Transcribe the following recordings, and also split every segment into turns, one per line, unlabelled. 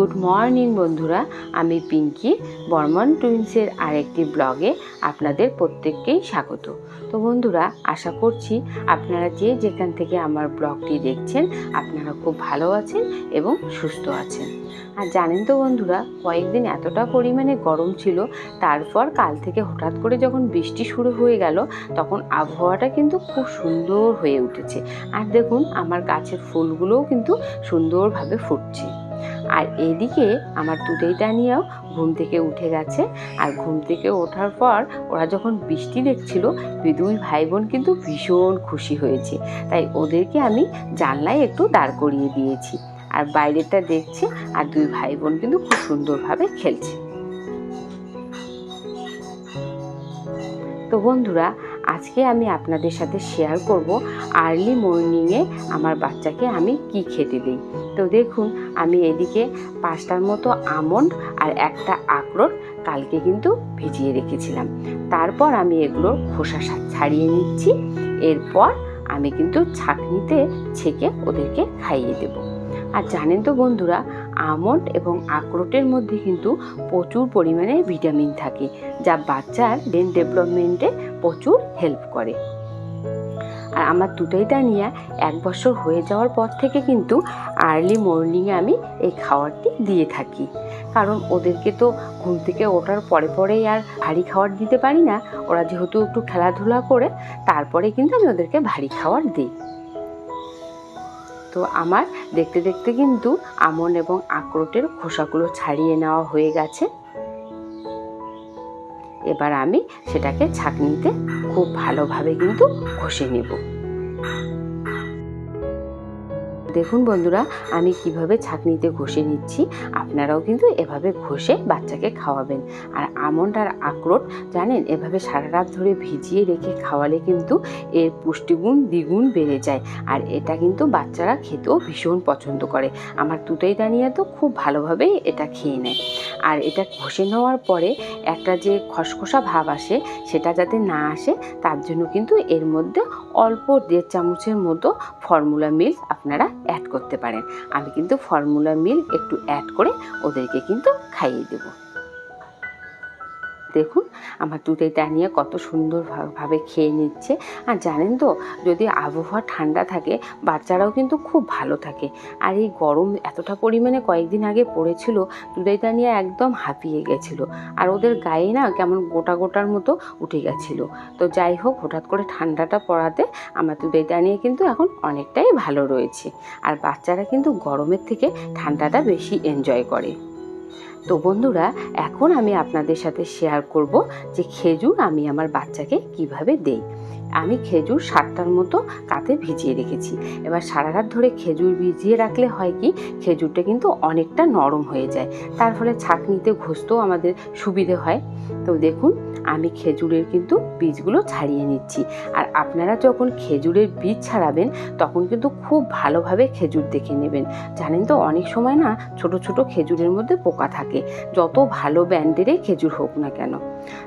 Good morning বন্ধুরা, আমি পিঙ্কি বর্মন টুইন্সের আরেকটি ব্লগে আপনাদের প্রত্যেককেই স্বাগত। তো বন্ধুরা, আশা করছি আপনারা যে যেখান থেকে আমার ব্লগটি দেখছেন আপনারা খুব ভালো আছেন এবং সুস্থ আছেন। আর জানেন তো বন্ধুরা, কয়েকদিন এতটা পরিমাণে গরম ছিল, তারপর কাল থেকে হঠাৎ করে যখন বৃষ্টি শুরু হয়ে গেল তখন আবহাওয়াটা কিন্তু খুব সুন্দর হয়ে উঠেছে। আর দেখুন, আমার গাছের ফুলগুলোও কিন্তু সুন্দরভাবে ফুটছে। আর এদিকে আমার তুতেইটা নিয়েও ঘুম থেকে উঠে গেছে। আর ঘুম থেকে ওঠার পর ওরা যখন বৃষ্টি দেখছিল, দুই ভাই বোন কিন্তু ভীষণ খুশি হয়েছে। তাই ওদেরকে আমি জানলায় একটু দাঁড় করিয়ে দিয়েছি, আর বাইরেটা দেখছে, আর দুই ভাই বোন কিন্তু খুব সুন্দরভাবে খেলছে। তো বন্ধুরা, আজকে আমি আপনাদের সাথে শেয়ার করব আর্লি মর্নিংয়ে আমার বাচ্চাকে আমি কি খেতে দিই। তো দেখুন, আমি এদিকে 5টার মতো আমন্ড আর একটা আখরোট কালকে কিন্তু ভিজিয়ে রেখেছিলাম। তারপর আমি এগুলো খোসা ছাড়িয়ে নিচ্ছি। এরপর আমি কিন্তু ছাঁকনিতে ছেঁকে ওদেরকে খাইয়ে দেব। আর জানেন তো বন্ধুরা, আমন্ড এবং আখরোটের মধ্যে কিন্তু প্রচুর পরিমাণে ভিটামিন থাকে, যা বাচ্চার ব্রেন ডেভেলপমেন্টে প্রচুর হেল্প করে। আর আমার তুতেইটা নিয়ে 1 বছর হয়ে যাওয়ার পর থেকে কিন্তু আর্লি মর্নিংয়ে আমি এই খাবারটি দিয়ে থাকি। কারণ ওদেরকে তো ঘুম থেকে ওঠার পরেই আর ভারী খাবার দিতে পারি না। ওরা যেহেতু একটু খেলাধুলা করে, তারপরে কিন্তু আমি ওদেরকে ভারী খাবার দিই। তো আমার দেখতে দেখতে কিন্তু আমন্ড এবং আখরোটের খোসাগুলো ছাড়িয়ে নেওয়া হয়ে গেছে। এবার আমি সেটাকে ছাঁকনিতে খুব ভালোভাবে কিন্তু ঘষে নেব। দেখুন বন্ধুরা, আমি কিভাবে ছাঁকনিতে ঘষে নিচ্ছি। আপনারাও কিন্তু এভাবে ঘষে বাচ্চাকে খাওয়াবেন। আর আমন্ড আর আখরোট জানেন, এভাবে সারা রাত ধরে ভিজিয়ে রেখে খাওয়ালে কিন্তু এর পুষ্টিগুণ দ্বিগুণ বেড়ে যায়। আর এটা কিন্তু বাচ্চারা খেতেও ভীষণ পছন্দ করে। আমার তুতেইটা নিয়ে তো খুব ভালোভাবেই এটা খেয়ে নেয়। আর এটা ঘষে নেওয়ার পরে একটা যে খসখসা ভাব আসে, সেটা যাতে না আসে তার জন্য কিন্তু এর মধ্যে অল্প 1.5 চামচের মতো ফর্মুলা মিল্ক আপনারা অ্যাড করতে পারেন। আমি কিন্তু ফর্মুলা মিল্ক একটু অ্যাড করে ওদেরকে কিন্তু খাইয়ে দেব। দেখুন, আমার তুতেইটা নিয়ে কত সুন্দরভাবে খেয়ে নিচ্ছে। আর জানেন তো, যদি আবহাওয়া ঠান্ডা থাকে বাচ্চারাও কিন্তু খুব ভালো থাকে। আর এই গরম এতটা পরিমাণে কয়েকদিন আগে পড়েছিল, তুতেইটা নিয়ে একদম হাঁপিয়ে গেছিল। আর ওদের গায়ে না কেমন গোটার মতো উঠে গেছিল। তো যাই হোক, হঠাৎ করে ঠান্ডাটা পড়াতে আমার তুতেইটা নিয়ে কিন্তু এখন অনেকটাই ভালো রয়েছে। আর বাচ্চারা কিন্তু গরমের থেকে ঠান্ডাটা বেশি এনজয় করে। তো বন্ধুরা, এখন আমি আপনাদের সাথে শেয়ার করব যে খেজুর আমি আমার বাচ্চাকে কিভাবে দেই। আমি খেজুর 7টার মতো কাতে ভিজিয়ে রেখেছি। এবার সারা রাত ধরে খেজুর ভিজিয়ে রাখলে হয় কি, খেজুরটা কিন্তু অনেকটা নরম হয়ে যায়। তার ফলে ছাঁকনিতে ঘষতেও আমাদের সুবিধে হয়। তো দেখুন, আমি খেজুরের কিন্তু বীজগুলো ছাড়িয়ে নিচ্ছি। আর আপনারা যখন খেজুরের বীজ ছাড়াবেন তখন কিন্তু খুব ভালোভাবে খেজুর দেখে নেবেন। জানেন তো, অনেক সময় না ছোট ছোট খেজুরের মধ্যে পোকা থাকে, যত ভালো ব্র্যান্ডেরই খেজুর হোক না কেন।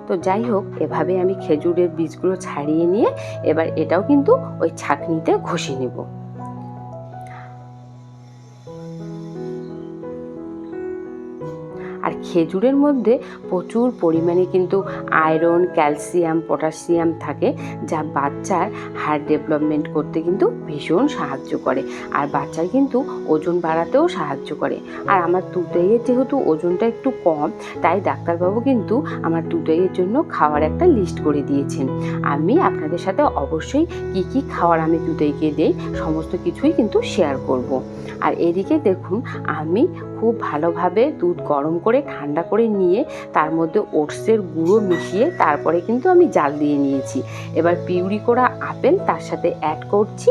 তো যাই হোক, এভাবে আমি খেজুরের বীজগুলো ছাড়িয়ে নিয়ে এবার এটাও কিন্তু ওই ছাঁকনিতে ঘষে নেব। আর খেজুরের মধ্যে প্রচুর পরিমাণে কিন্তু আয়রন, ক্যালসিয়াম, পটাশিয়াম থাকে, যা বাচ্চার হাড় ডেভেলপমেন্ট করতে কিন্তু ভীষণ সাহায্য করে। আর বাচ্চার কিন্তু ওজন বাড়াতেও সাহায্য করে। আর আমার তুতেইয়ের যেহেতু ওজনটা একটু কম, তাই ডাক্তারবাবু কিন্তু আমার তুতেইয়ের জন্য খাওয়ার একটা লিস্ট করে দিয়েছেন। আমি আপনাদের সাথে অবশ্যই কি কি খাওয়ার আমি তুতেইকে দেই সমস্ত কিছুই কিন্তু শেয়ার করব। আর এদিকে দেখুন, আমি খুব ভালোভাবে দুধ গরম করে ঠান্ডা করে নিয়ে তার মধ্যে ওটসের গুঁড়ো মিশিয়ে তারপরে কিন্তু আমি জাল দিয়ে নিয়েছি। এবার পিউরি করা আপেল তার সাথে অ্যাড করছি।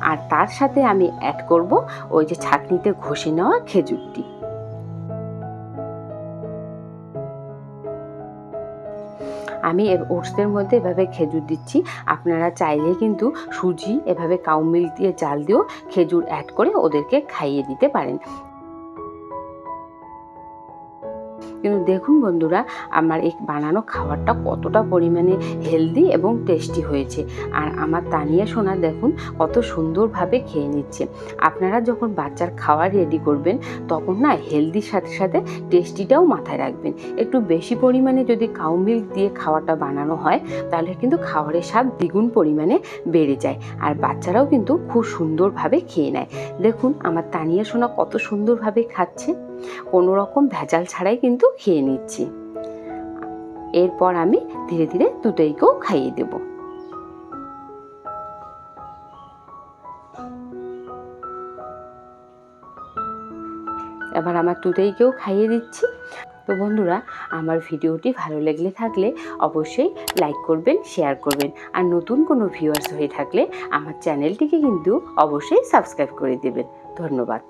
আর তার সাথে আমি অ্যাড করব ওই যে ছাঁকনিতে ঘষে নেওয়া খেজুরটি। আমি ওটসের মধ্যে এভাবে খেজুর দিচ্ছি। আপনারা চাইলে কিন্তু সুজি এভাবে কাউ মিল্ক দিয়ে জাল দিয়েও খেজুর অ্যাড করে ওদেরকে খাইয়ে দিতে পারেন। কিন্তু দেখুন বন্ধুরা, আমার এই বানানো খাবারটা কতটা পরিমাণে হেলদি এবং টেস্টি হয়েছে। আর আমার তানিয়া সোনা দেখুন কত সুন্দরভাবে খেয়ে নিচ্ছে। আপনারা যখন বাচ্চার খাবার রেডি করবেন তখন না হেলদির সাথে সাথে টেস্টিটাও মাথায় রাখবেন। একটু বেশি পরিমাণে যদি কাউ মিল্ক দিয়ে খাওয়াটা বানানো হয় তাহলে কিন্তু খাবারের স্বাদ দ্বিগুণ পরিমাণে বেড়ে যায়, আর বাচ্চারাও কিন্তু খুব সুন্দরভাবে খেয়ে নেয়। দেখুন আমার তানিয়া সোনা কত সুন্দরভাবে খাচ্ছে, কোনো রকম ভেজাল ছাড়াই কিন্তু খেয়ে নিচ্ছি। এরপর আমি ধীরে ধীরে দুটোইকেও খাইয়ে দেব। এবার আমার দুটোইকেও খাইয়ে দিচ্ছি। তো বন্ধুরা, আমার ভিডিওটি ভালো লেগে থাকলে অবশ্যই লাইক করবেন, শেয়ার করবেন, আর নতুন কোনো ভিউয়ার্স হয়ে থাকলে আমার চ্যানেলটিকে কিন্তু অবশ্যই সাবস্ক্রাইব করে দেবেন। ধন্যবাদ।